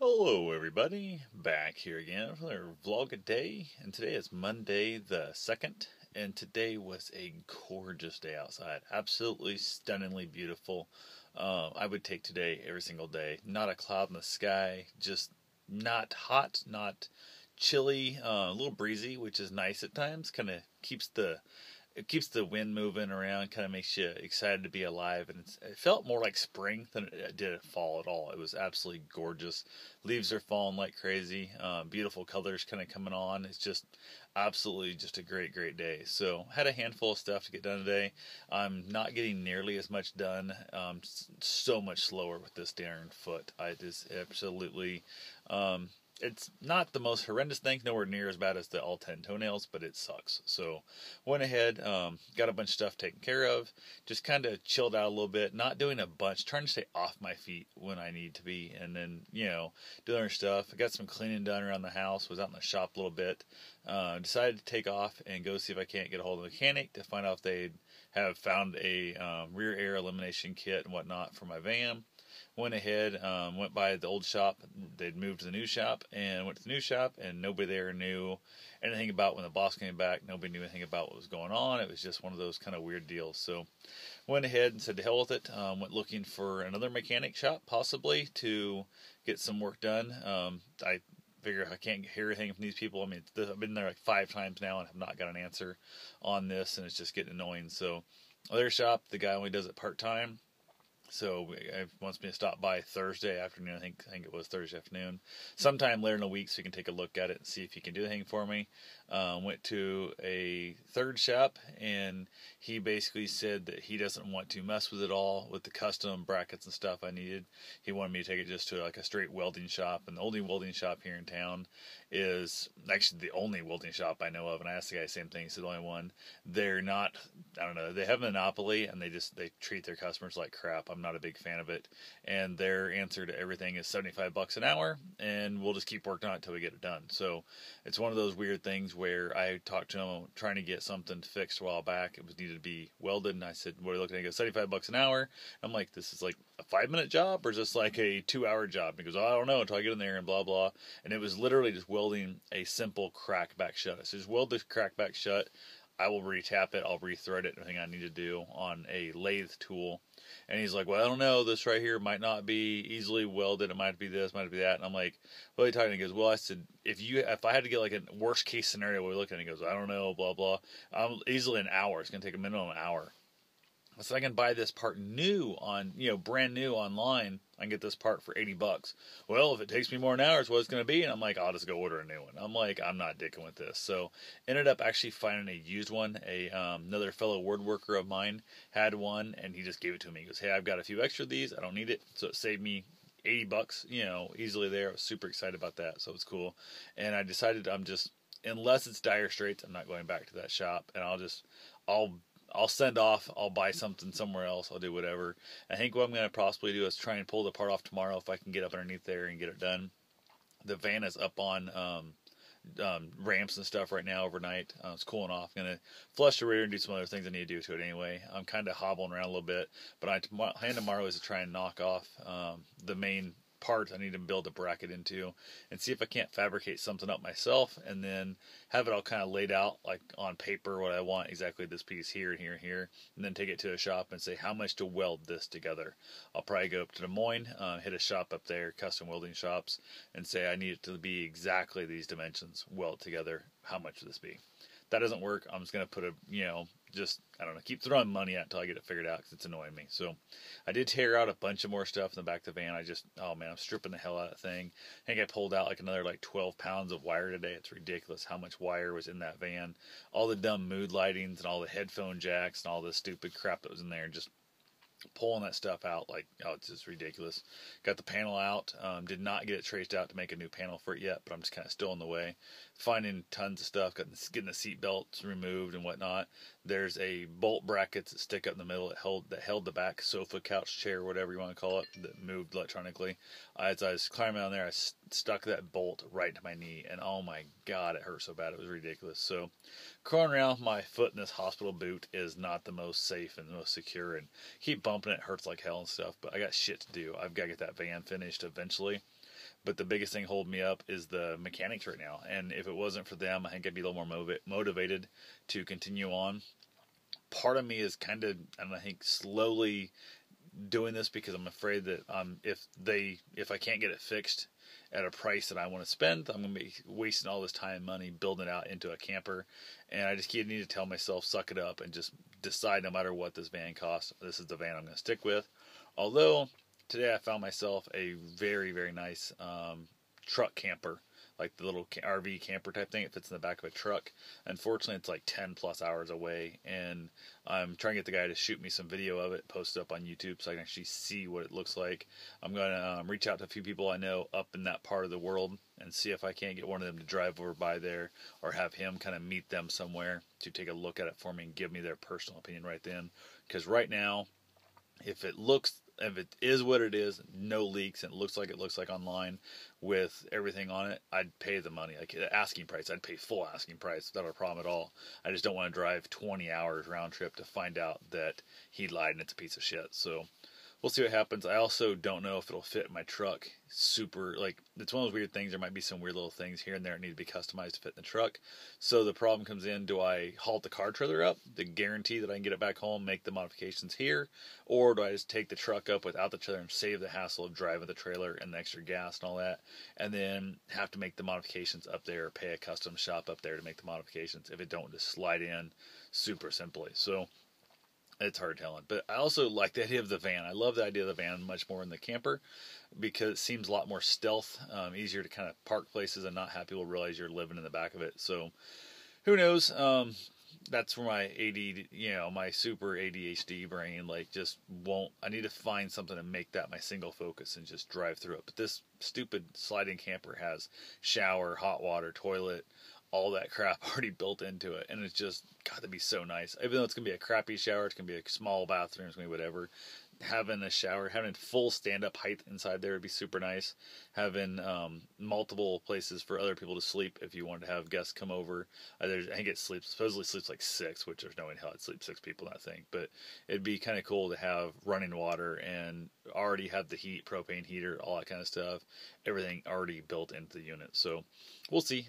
Hello everybody, back here again for another vlog a day, and today is Monday the 2nd, and today was a gorgeous day outside, absolutely stunningly beautiful. I would take today every single day, not a cloud in the sky, just not hot, not chilly, a little breezy, which is nice at times, kind of keeps the wind moving around, kind of makes you excited to be alive, and it felt more like spring than it did fall at all. It was absolutely gorgeous. Leaves are falling like crazy. Beautiful colors kind of coming on. It's just absolutely just a great day. So had a handful of stuff to get done today. I'm not getting nearly as much done. So much slower with this darn foot. I just absolutely. It's not the most horrendous thing, nowhere near as bad as the all 10 toenails, but it sucks. So went ahead, got a bunch of stuff taken care of, just kind of chilled out a little bit, not doing a bunch, trying to stay off my feet when I need to be, and then, doing our stuff. I got some cleaning done around the house, was out in the shop a little bit, decided to take off and go see if I can't get a hold of a mechanic to find out if they have found a rear air elimination kit and whatnot for my van. Went ahead, went by the old shop. They'd moved to the new shop, and went to the new shop, and nobody there knew anything about when the boss came back. Nobody knew anything about what was going on. It was just one of those kind of weird deals. So went ahead and said to hell with it. Went looking for another mechanic shop, possibly, to get some work done. I figure I can't hear anything from these people. I mean, I've been there like 5 times now and have not got an answer on this, and it's just getting annoying. So other shop, the guy only does it part-time. So he wants me to stop by Thursday afternoon. I think it was Thursday afternoon, sometime later in the week, so he can take a look at it and see if he can do anything for me. Went to a third shop, and he basically said that he doesn't want to mess with it all with the custom brackets and stuff I needed. He wanted me to take it just to like a straight welding shop, and the only welding shop here in town is actually the only welding shop I know of. And I asked the guy the same thing. He said the only one. They're not, I don't know, they have a monopoly, and they treat their customers like crap. I'm not a big fan of it, and their answer to everything is $75 an hour, and we'll just keep working on it until we get it done. So it's one of those weird things where I talked to him trying to get something fixed a while back. It was needed to be welded, and I said, what are you looking at? He goes, $75 an hour. I'm like, this is like a 5-minute job, or is this like a 2-hour job? And he goes, oh, I don't know until I get in there, and blah blah. And it was literally just welding a simple crack back shut. I said, just weld this crack back shut. I will retap it, I'll rethread it, everything I need to do on a lathe tool. And he's like, well, I don't know, this right here might not be easily welded, it might be this, might be that. And I'm like, what are you talking? He goes, well, I said, if I had to get like a worst case scenario, what are we looking at? He goes, I don't know, blah blah. Easily an hour. It's gonna take a minimum of an hour. So I can buy this part new brand new online. I can get this part for $80. Well, if it takes me more than an hour, it's what it's going to be. And I'm like, I'll just go order a new one. I'm like, I'm not dicking with this. So ended up actually finding a used one. Another fellow woodworker of mine had one, and he just gave it to me. He goes, hey, I've got a few extra of these. I don't need it. So it saved me $80, easily there. I was super excited about that. So it was cool. And I decided unless it's dire straits, I'm not going back to that shop. And I'll send off, I'll buy something somewhere else, I'll do whatever. I think what I'm going to possibly do is try and pull the part off tomorrow if I can get up underneath there and get it done. The van is up on ramps and stuff right now overnight. It's cooling off. I'm going to flush the rear and do some other things I need to do to it anyway. I'm kind of hobbling around a little bit, but my plan tomorrow is to try and knock off the main part I need to build a bracket into, and see if I can't fabricate something up myself, and then have it all kind of laid out like on paper what I want exactly, this piece here and here and here, and then take it to a shop and say how much to weld this together. I'll probably go up to Des Moines, hit a shop up there, custom welding shops, and say I need it to be exactly these dimensions, weld together, how much would this be? If that doesn't work, I'm just going to put I don't know, keep throwing money at until I get it figured out, because it's annoying me. So I did tear out a bunch of more stuff in the back of the van. I'm stripping the hell out of that thing. I think I pulled out like another 12 pounds of wire today. It's ridiculous how much wire was in that van. All the dumb mood lightings and all the headphone jacks and all the stupid crap that was in there, just pulling that stuff out, it's just ridiculous. Got the panel out, did not get it traced out to make a new panel for it yet, but I'm just kind of still in the way. Finding tons of stuff, getting the seat belts removed and whatnot. There's a bolt brackets that stick up in the middle that held the back sofa, couch, chair, whatever you want to call it, that moved electronically. As I was climbing down there, I stuck that bolt right to my knee, and oh my god, it hurt so bad, it was ridiculous. So crawling around with my foot in this hospital boot is not the most safe and the most secure, and keep bumping bumping it hurts like hell and stuff, but I got shit to do. I've got to get that van finished eventually. But the biggest thing holding me up is the mechanics right now. And if it wasn't for them, I think I'd be a little more motivated to continue on. Part of me is kind of, I think, slowly doing this because I'm afraid that if I can't get it fixed at a price that I want to spend, I'm going to be wasting all this time and money building it out into a camper. And I just need to tell myself, suck it up and just decide no matter what this van costs, this is the van I'm going to stick with. Although today I found myself a very, very nice truck camper, like the little RV camper type thing. It fits in the back of a truck. Unfortunately, it's like 10 plus hours away, and I'm trying to get the guy to shoot me some video of it, post it up on YouTube so I can actually see what it looks like. I'm going to reach out to a few people I know up in that part of the world and see if I can't get one of them to drive over by there, or have him kind of meet them somewhere to take a look at it for me and give me their personal opinion right then. Because right now, if it is what it is, no leaks, and it looks like online with everything on it, I'd pay the money. Like asking price, I'd pay full asking price without a problem at all. I just don't want to drive 20 hours round trip to find out that he lied and it's a piece of shit. So we'll see what happens. I also don't know if it'll fit in my truck super, like, it's one of those weird things. There might be some weird little things here and there that need to be customized to fit in the truck. So the problem comes in, do I halt the car trailer up to guarantee that I can get it back home, make the modifications here, or do I just take the truck up without the trailer and save the hassle of driving the trailer and the extra gas and all that, and then have to make the modifications up there, or pay a custom shop up there to make the modifications if it don't just slide in super simply. So it's hard telling. But I also like the idea of the van. I love the idea of the van much more than the camper because it seems a lot more stealth, easier to kind of park places and not have people realize you're living in the back of it. So who knows? That's where my my super ADHD brain just won't. I need to find something to make that my single focus and just drive through it. But this stupid sliding camper has shower, hot water, toilet, all that crap already built into it, and it's just got to be so nice. Even though it's gonna be a crappy shower, it's gonna be a small bathroom, it's gonna be whatever. Having a shower, having full stand-up height inside there would be super nice. Having multiple places for other people to sleep if you wanted to have guests come over. I think it supposedly sleeps like 6, which there's no way in hell I'd sleep 6 people in that thing. But it'd be kind of cool to have running water and already have the heat, propane heater, all that kind of stuff. Everything already built into the unit. So we'll see.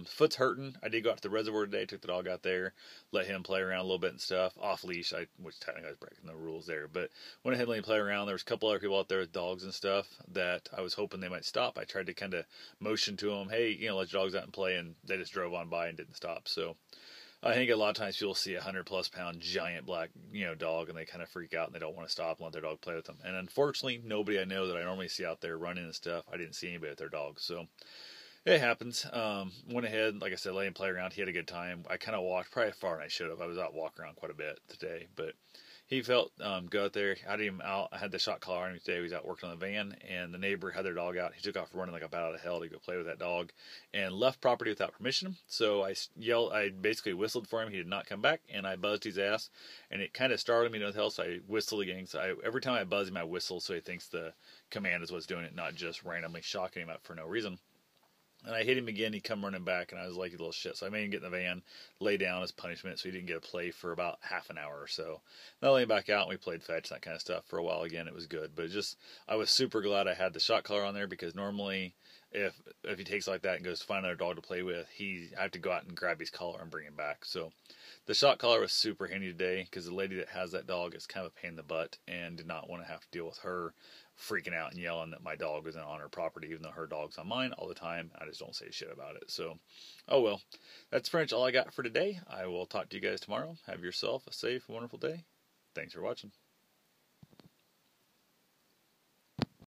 Foot's hurting. I did go out to the reservoir today, took the dog out there, let him play around a little bit and stuff, off leash, which technically I was breaking the rules there, but went ahead and let him play around. There was a couple other people out there with dogs and stuff that I was hoping they might stop. I tried to kind of motion to them, hey, let your dogs out and play, and they just drove on by and didn't stop. So I think a lot of times people see a 100+ pound giant black, dog, and they kind of freak out and they don't want to stop and let their dog play with them. And unfortunately, nobody I know that I normally see out there running and stuff, I didn't see anybody with their dogs. So it happens. Went ahead, like I said, let him play around. He had a good time. I kind of walked probably farther than I should have. I was out walking around quite a bit today, but he felt good out there. I had him out. I had the shot collar on him today. He was out working on the van, and the neighbor had their dog out. He took off running like a bat out of hell to go play with that dog, and left property without permission. So I basically whistled for him. He did not come back, and I buzzed his ass, and it kind of startled me to no hell. So I whistled again. So every time I buzz him, I whistle, so he thinks the command is what's doing it, not just randomly shocking him up for no reason. And I hit him again. He come running back, and I was like, you little shit. So I made him get in the van, lay down as punishment, so he didn't get a play for about half an hour or so. Then I laid him back out, and we played fetch and that kind of stuff for a while again. It was good. But I was super glad I had the shot collar on there, because normally if he takes like that and goes to find another dog to play with, I have to go out and grab his collar and bring him back. So the shot collar was super handy today, because the lady that has that dog is kind of a pain in the butt and did not want to have to deal with her freaking out and yelling that my dog isn't on her property, even though her dog's on mine all the time. I just don't say shit about it. So, oh well. That's pretty much all I got for today. I will talk to you guys tomorrow. Have yourself a safe, wonderful day. Thanks for watching.